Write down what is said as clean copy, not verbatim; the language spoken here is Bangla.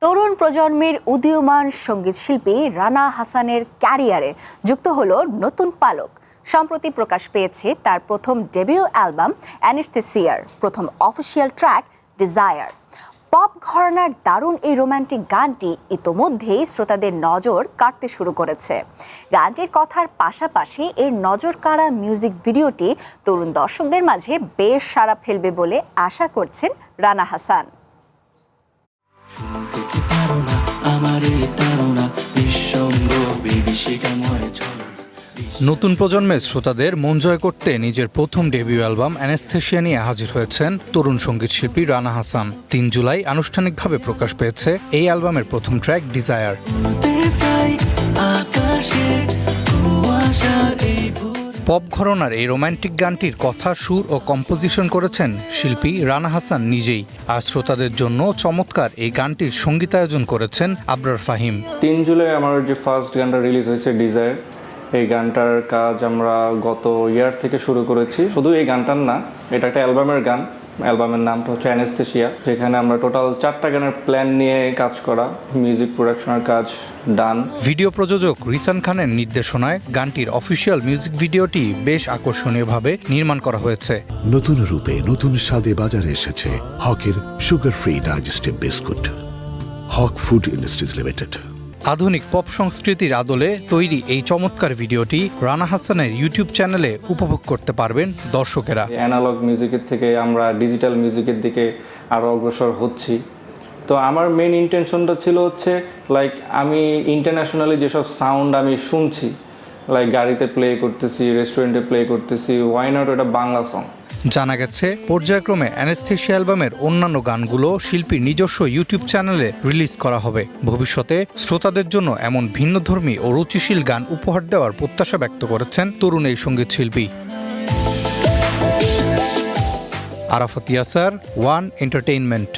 তরুণ প্রজন্মের উদীয়মান সঙ্গীতশিল্পী রানা হাসানের ক্যারিয়ারে যুক্ত হলো নতুন পালক। সম্প্রতি প্রকাশ পেয়েছে তার প্রথম ডেবিউ অ্যালবাম অ্যানেস্থেসিয়ার প্রথম অফিসিয়াল ট্র্যাক ডিজায়ার। পপ ঘরানার দারুণ এই রোমান্টিক গানটি ইতোমধ্যেই শ্রোতাদের নজর কাড়তে শুরু করেছে। গানটির কথার পাশাপাশি এর নজর কাড়া মিউজিক ভিডিওটি তরুণ দর্শকদের মাঝে বেশ সাড়া ফেলবে বলে আশা করছেন রানা হাসান। নতুন প্রজন্মের শ্রোতাদের মন জয় করতে নিজের প্রথম ডেবিউ অ্যালবাম অ্যানেস্থেসিয়া নিয়ে হাজির হয়েছেন তরুণ সঙ্গীতশিল্পী রানা হাসান। ৩ জুলাই আনুষ্ঠানিকভাবে প্রকাশ পেয়েছে এই অ্যালবামের প্রথম ট্র্যাক ডিজায়ার। পপ ঘরানার এই রোমান্টিক গানটির কথা, সুর ও কম্পোজিশন করেছেন শিল্পী রানা হাসান নিজেই। আর শ্রোতাদের জন্য চমৎকার এই গানটির সঙ্গীতায়োজন করেছেন আবরার ফাহিম। ৩ জুলাই আমার যে ফার্স্ট গানটা রিলিজ হয়েছে ডিজায়ার, এই গানটার কাজ আমরা গত ইয়ার থেকে শুরু করেছি। শুধু এই গানটার না, এটা একটা অ্যালবামের গান। অ্যালবামের নামটা হচ্ছে অ্যানেস্থেসিয়া, যেখানে আমরা টোটাল 4টা গানের প্ল্যান নিয়ে কাজ করা, মিউজিক প্রোডাকশনের কাজ ডান। ভিডিও প্রযোজক রিসান খানের নির্দেশনায় গানটির অফিসিয়াল মিউজিক ভিডিওটি বেশ আকর্ষণীয়ভাবে নির্মাণ করা হয়েছে। নতুন রূপে নতুন স্বাদে বাজারে এসেছে হকের সুগার ফ্রি ডাইজেস্টিভ বিস্কুট। হক ফুড ইন্ডাস্ট্রিজ লিমিটেড। আধুনিক পপ সংস্কৃতির আদলে তৈরি এই চমৎকার ভিডিওটি রানা হাসানের ইউটিউব চ্যানেলে উপভোগ করতে পারবেন দর্শকেরা। অ্যানালগ মিউজিকের থেকে আমরা ডিজিটাল মিউজিকের দিকে আরও অগ্রসর হচ্ছি। তো আমার মেইন ইন্টেনশনটা ছিল হচ্ছে আমি ইন্টারন্যাশনালি যেসব সাউন্ড আমি শুনছি, গাড়িতে প্লে করতেছি, রেস্টুরেন্টে প্লে করতেছি, ওয়াই নট এটা বাংলা সং। জানা গেছে পর্যায়ক্রমে অ্যানেস্থেসিয়া অ্যালবামের অন্যান্য গানগুলো শিল্পীর নিজস্ব ইউটিউব চ্যানেলে রিলিজ করা হবে। ভবিষ্যতে শ্রোতাদের জন্য এমন ভিন্নধর্মী ও রুচিশীল গান উপহার দেওয়ার প্রত্যাশা ব্যক্ত করেছেন তরুণ এই সঙ্গীতশিল্পী। Arafat Yasar, one entertainment.